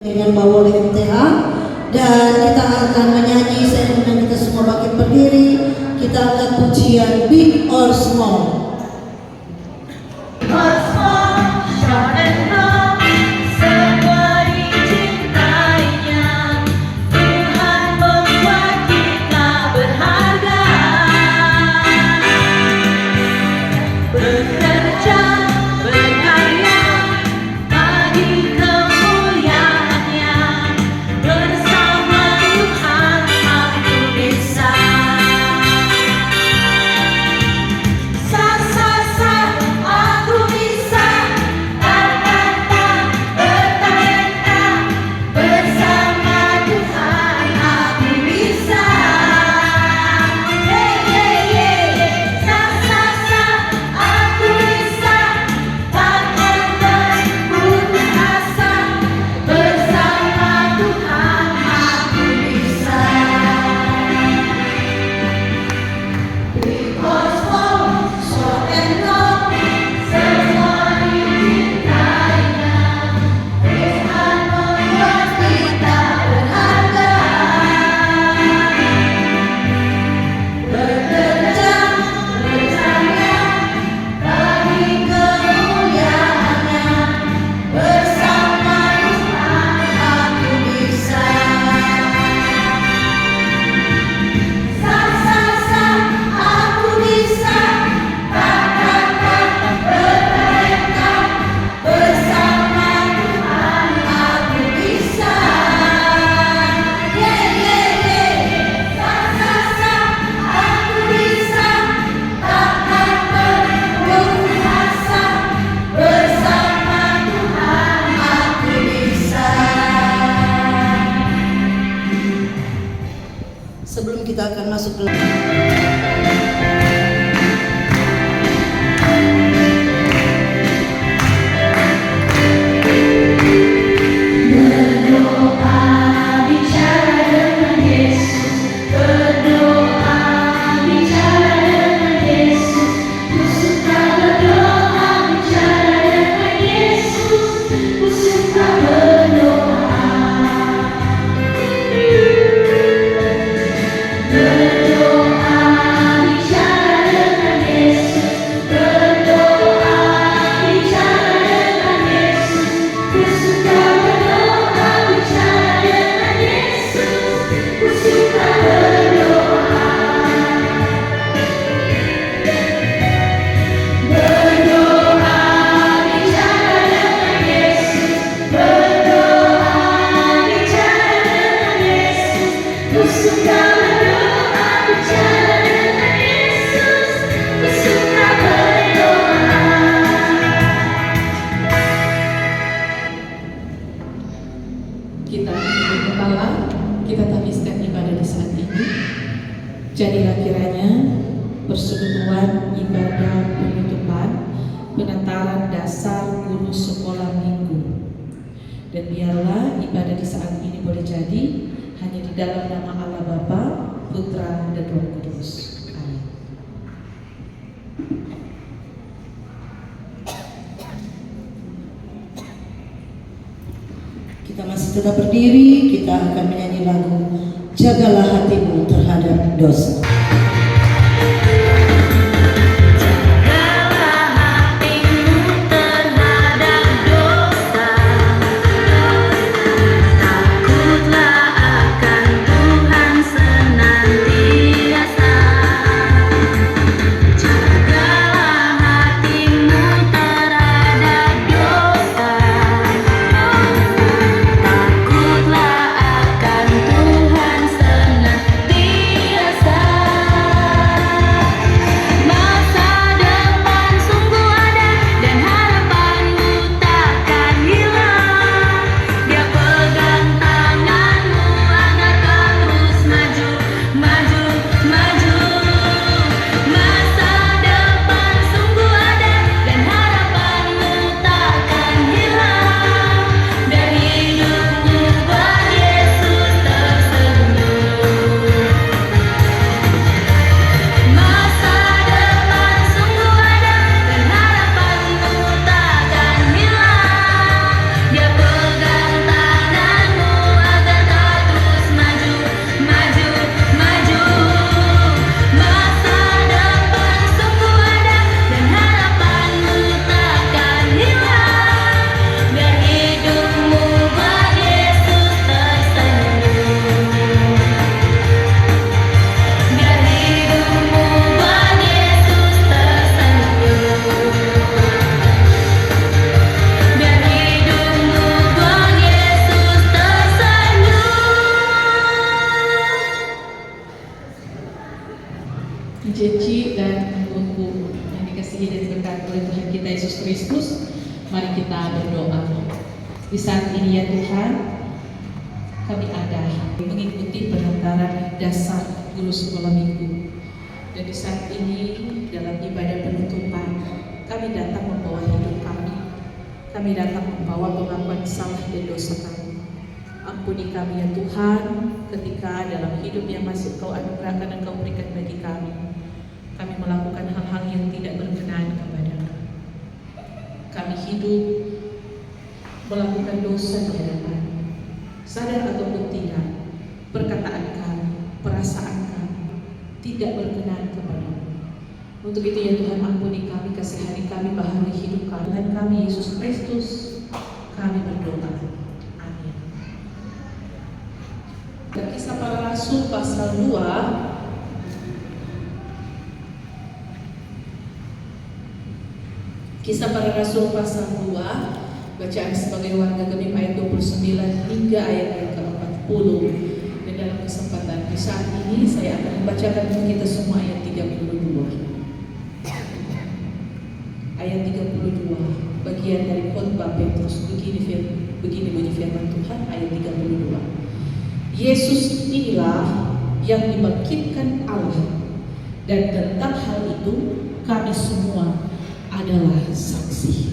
dengan bawa oleh MTH, dan kita akan menyanyi. Saya undang kita semua bangkit berdiri. Kita akan pujian Big or Small. Sebelum kita akan masuk ke kita habiskan ibadah di saat ini. Jadilah kiranya persekutuan ibadah penutupan penataran dasar guru sekolah minggu, dan biarlah ibadah di saat ini boleh jadi hanya di dalam nama Allah Bapa, Putra, dan Roh Kudus. Amin. Kita masih tetap berdiri. Kita akan menyanyi lagu Jagalah Hatimu Terhadap Dosa. Takutlah akan Tuhan senantiasa. Ceci dan Buku yang dikasihi dan diberkati oleh Tuhan kita Yesus Kristus, mari kita berdoa. Di saat ini ya Tuhan, kami ada mengikuti pengantaran dasar guru sekolah minggu. Dan di saat ini dalam ibadah penutupan, kami datang membawa hidup kami. Kami datang membawa pengakuan salah dan dosa kami. Ampuni kami ya Tuhan, ketika dalam hidup yang masih Kau anugerahkan dan Kau berikan bagi kami melakukan hal-hal yang tidak berkenan kepada-Mu. Kami hidup melakukan dosa di hadapan, sadar ataupun tidak, perkataan kami, perasaan kami tidak berkenan kepada-Mu. Untuk itu ya Tuhan, ampuni kami, kasihani kami, baharui hidup kami. Tuhan kami Yesus Kristus, kami berdoa. Amin. Kisah Para Rasul pasal 2. Kisah Para Rasul pasal 2, bacaan sebagai warga Gemim ayat 29 hingga ayat ke-40. Dan dalam kesempatan di saat ini saya akan membacakan untuk kita semua ayat 32. Ayat 32, bagian dari khotbah Petrus. Begini bunyi firman Tuhan, ayat 32. Yesus inilah yang dibangkitkan Allah, dan tentang hal itu kami semua adalah saksi.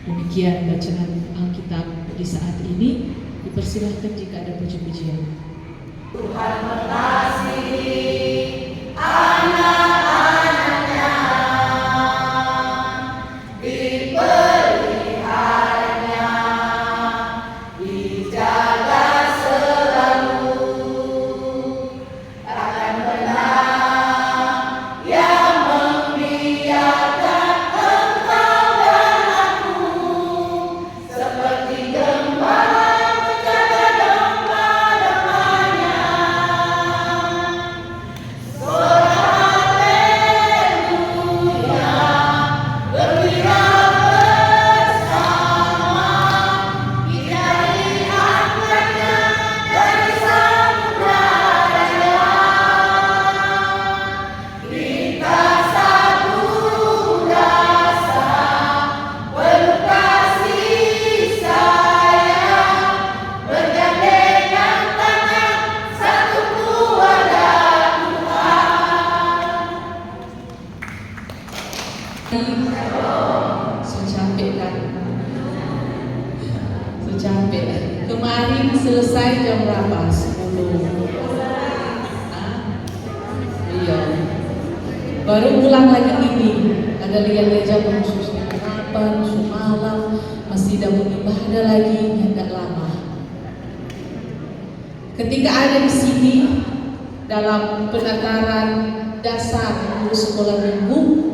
Demikian bacaan Alkitab di saat ini. Dipersilahkan jika ada puji-pujian. Tuhan mengasihi anak-anaknya, dipeliharanya, dijaga selalu. Takkan pernah yang membiarkan engkau dan aku, seperti gembala menjaga domba-dombanya. Capek. Kemarin selesai jam berapa? 10. Iya. Baru pulang lagi ini. Ada lihat jam khususnya kenapa semalam masih dapat ibadah lagi yang tidak lama. Ketika ada di sini dalam penataran dasar guru sekolah minggu,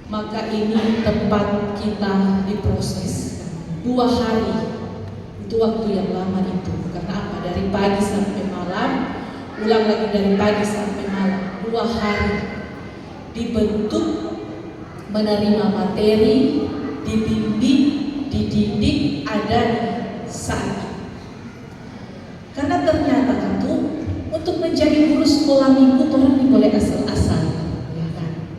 maka ini tempat kita diproses 2 hari. Itu waktu yang lama itu. Karena apa? Dari pagi sampai malam, ulang lagi dari pagi sampai malam, 2 hari dibentuk, menerima materi, dibimbing, dididik ada di saat itu. Karena ternyata itu untuk menjadi guru sekolah minggu orang ini boleh asal-asal, ya kan?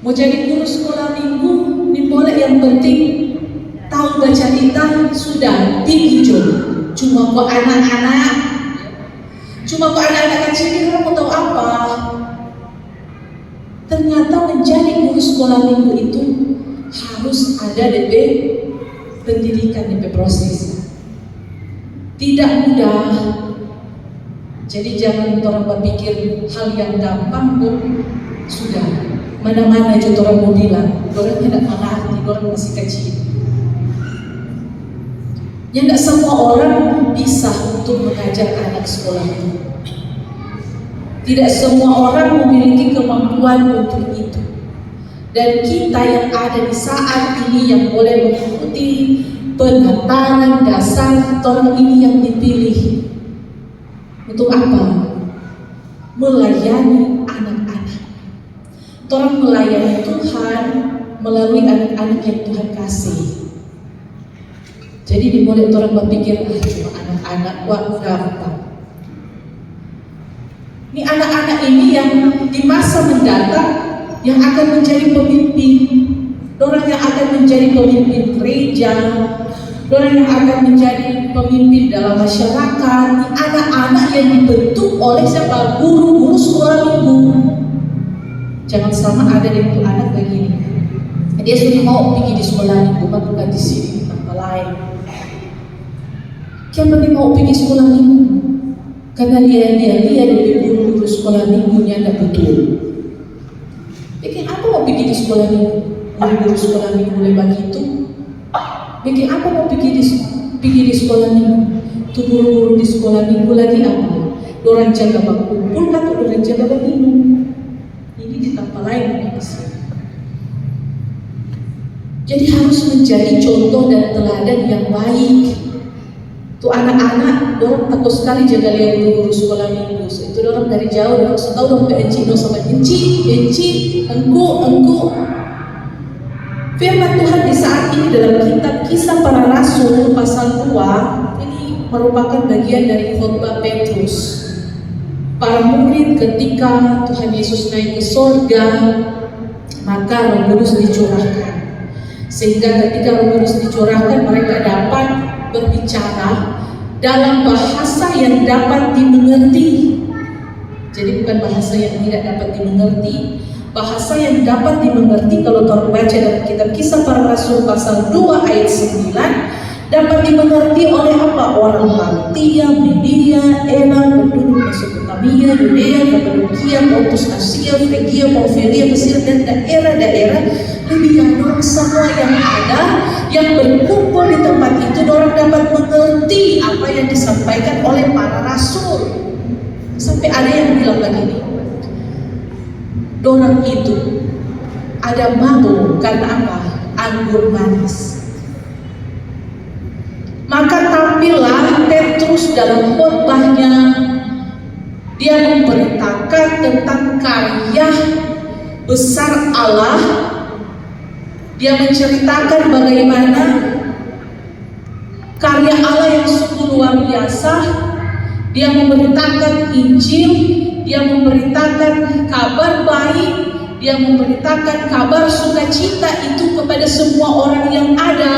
Mau jadi guru sekolah minggu ini boleh, yang penting tahu baca kita sudah dihitung. Cuma kok anak-anak kecil ini orang mau tahu apa? Ternyata menjadi guru sekolah minggu itu harus ada DP pendidikan, DP proses. Tidak mudah. Jadi jangan orang berpikir hal yang gampang pun sudah mana-mana aja orang mau bilang, orang tidak mengerti, orang masih kecil. Yang tidak semua orang bisa untuk mengajar anak sekolah itu. Tidak semua orang memiliki kemampuan untuk itu. Dan kita yang ada di saat ini yang boleh mengikuti pengantaran dasar orang ini yang dipilih. Untuk apa? Melayani anak-anak. Orang melayani Tuhan melalui anak-anak yang Tuhan kasih. Jadi dimulai orang berpikir cuma anak-anak, wah gampang. Ini anak-anak ini yang di masa mendatang yang akan menjadi pemimpin, orang yang akan menjadi pemimpin gereja, orang yang akan menjadi pemimpin dalam masyarakat. Ini anak-anak yang dibentuk oleh siapa? Guru-guru sekolah minggu. Jangan sama ada dari itu anak begini. Dia sudah mau pergi di sekolah minggu, bukan di sini di tempat lain. Kenapa dia mau pergi sekolah minggu? Karena dia dari guru sekolah minggunya tidak betul. Bikin apa mau pergi di sekolah minggu? Guru sekolah minggu lebar itu. Bikin apa mau pergi di sekolah minggu? Tuh guru-guru di sekolah minggu lagi apa? Orang jaga berkumpul atau orang jaga berminum? Ini di tempat lain di sini. Jadi harus menjadi contoh dan teladan yang baik. Tuh anak-anak, orang takut sekali jaga lihat guru-guru sekolah minggu. Itu orang dari jauh, orang tahu orang ke Encino sama Enci, engku. Firman Tuhan di saat ini dalam kitab Kisah Para Rasul pasal 2 ini merupakan bagian dari khotbah Petrus. Para murid ketika Tuhan Yesus naik ke sorga, maka Roh Kudus dicurahkan. Sehingga ketika Roh Kudus dicurahkan, mereka dapat berbicara dalam bahasa yang dapat dimengerti. Jadi bukan bahasa yang tidak dapat dimengerti, bahasa yang dapat dimengerti. Kalau kita baca dalam kitab Kisah Para Rasul pasal 2 ayat 9, dapat dimengerti oleh apa? Orang Partia, Media, Elam, penduduk Mesopotamia, Yudea, Kapadokia, Pontus, Asia, Frigia, Pamfilia, Mesir, dan daerah-daerah Libanon, semua yang ada yang berkumpul di tempat itu, orang dapat mengerti apa yang disampaikan oleh para rasul. Sampai ada yang bilang begini, dorang itu ada mabuk karena apa? Anggur manis. Maka tampillah Petrus dalam khotbahnya, dia memberitakan tentang karya besar Allah. Dia menceritakan bagaimana karya Allah yang sungguh luar biasa. Dia memberitakan Injil, dia memberitakan kabar baik, dia memberitakan kabar sukacita itu kepada semua orang yang ada.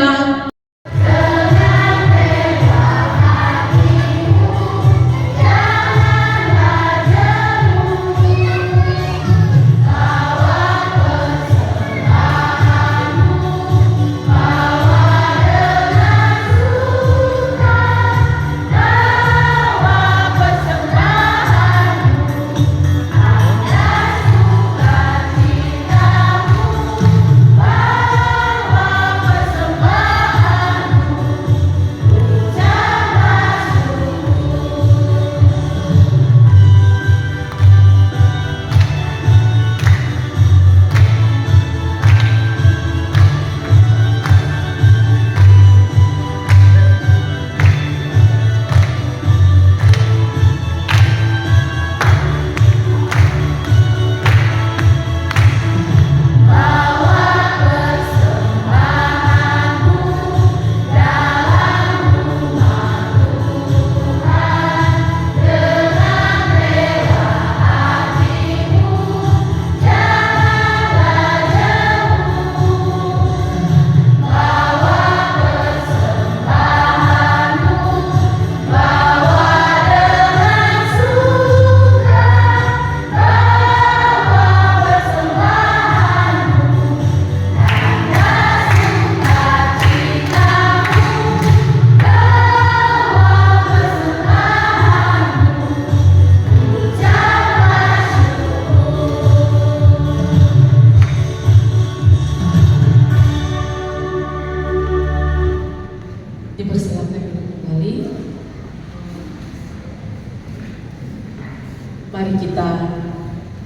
Mari kita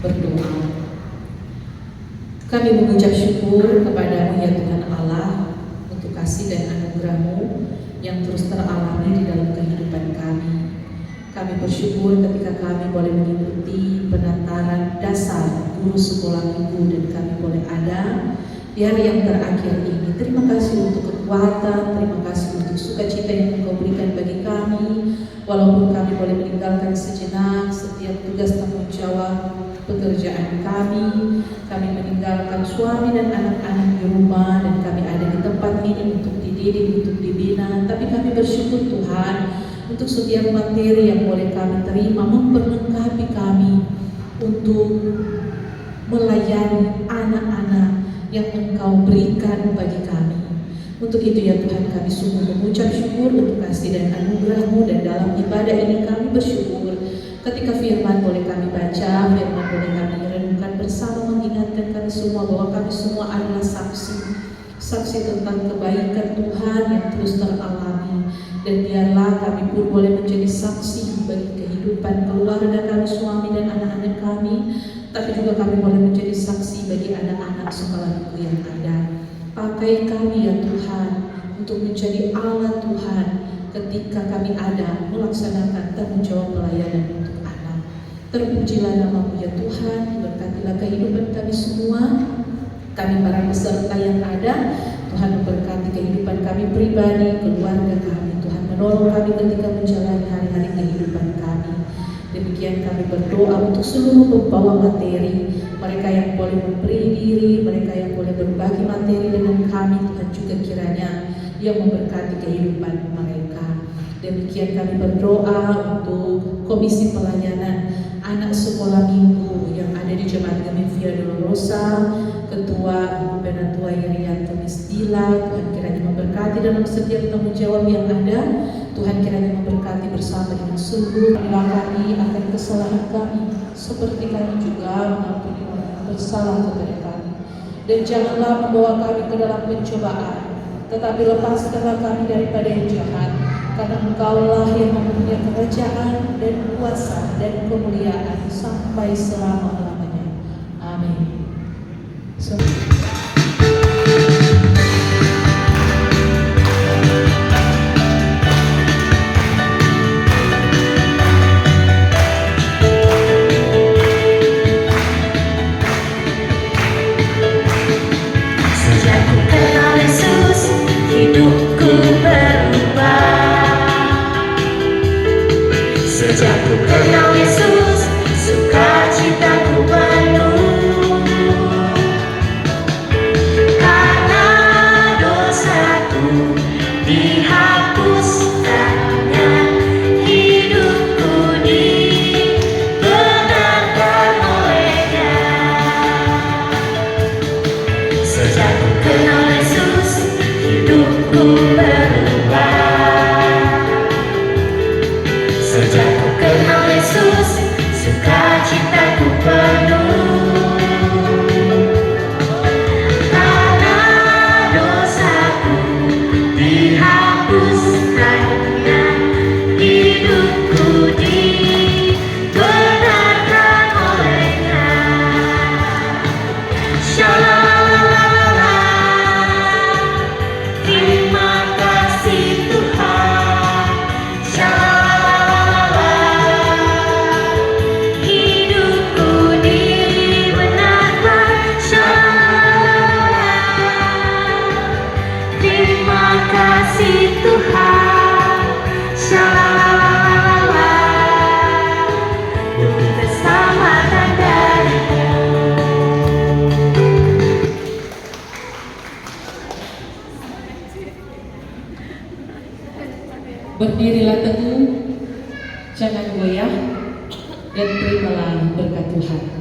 berdoa. Kami mengucap syukur kepada-Mu ya Tuhan Allah untuk kasih dan anugerah-Mu yang terus teralami di dalam kehidupan kami. Kami bersyukur ketika kami boleh mengikuti penataran dasar guru sekolah minggu dan kami boleh ada di hari yang terakhir ini. Terima kasih untuk kekuatan, terima kasih untuk sukacita yang Engkau berikan bagi kami. Walaupun kami boleh meninggalkan sejenak setiap tugas tanggung dan anak-anak di rumah, dan kami ada di tempat ini untuk dididik, untuk dibina. Tapi kami bersyukur Tuhan untuk setiap materi yang boleh kami terima, memperlengkapi kami untuk melayani anak-anak yang Engkau berikan bagi kami. Untuk itu ya Tuhan, kami sungguh mengucap syukur untuk kasih dan anugerah-Mu, dan dalam ibadah ini kami bersyukur ketika firman boleh kami baca, firman boleh kami renungkan bersama, mengingatkan kami semua bahwa kami semua adalah saksi tentang kebaikan Tuhan yang terus teralami. Dan biarlah kami pun boleh menjadi saksi bagi kehidupan keluarga kami, suami dan anak-anak kami, tapi juga kami boleh menjadi saksi bagi anak-anak sekolah minggu yang ada. Pakai kami ya Tuhan untuk menjadi alat Tuhan ketika kami ada melaksanakan tanggung jawab pelayanan untuk anak. Terpujilah nama-Mu ya Tuhan, berkatilah kehidupan kami semua, kami para peserta yang ada. Tuhan memberkati kehidupan kami pribadi, keluarga kami. Tuhan menolong kami ketika menjalani hari-hari kehidupan kami. Demikian kami berdoa untuk seluruh pembawa materi, mereka yang boleh memberi diri, mereka yang boleh berbagi materi dengan kami. Tuhan juga kiranya yang memberkati kehidupan mereka. Demikian kami berdoa untuk Komisi Pelayanan Anak Sekolah Minggu yang ada di Jemaat Gemi Via Dolorosa, Ketua Ibu Penatua Yerianto Misdila. Tuhan kiranya memberkati dalam setiap tanggung jawab yang ada. Tuhan kiranya memberkati bersama dengan seluruh kami akan kesalahan kami, seperti kami juga mengampuni orang yang bersalah kepada kami. Dan janganlah membawa kami ke dalam pencobaan, tetapi lepaskanlah kami daripada yang jahat. Karena Engkaulah yang mempunyai kerajaan dan kuasa dan kemuliaan sampai selama-lamanya. Amin. Sejak ku kenal Yesus, hidupku berubah. Sejak ku kenal Yesus, sukacitaku penuh. Karena dosaku dihapuskannya, hidupku dibenarkan olehnya. Sejak ku kenal Yesus, hidupku berubah. Sejak ku kenal Yesus, sukacitaku penuh. Karena dosaku dihapuskannya, hidupku dibenarkan olehnya. Shalala, terima kasih Tuhan. Shalala, hidupku dibenarkan. Shalala, terima kasih Tuhan. Shalala, untuk keselamatan darimu. Berdirilah teguh, jangan goyah, dan terimalah berkat Tuhan.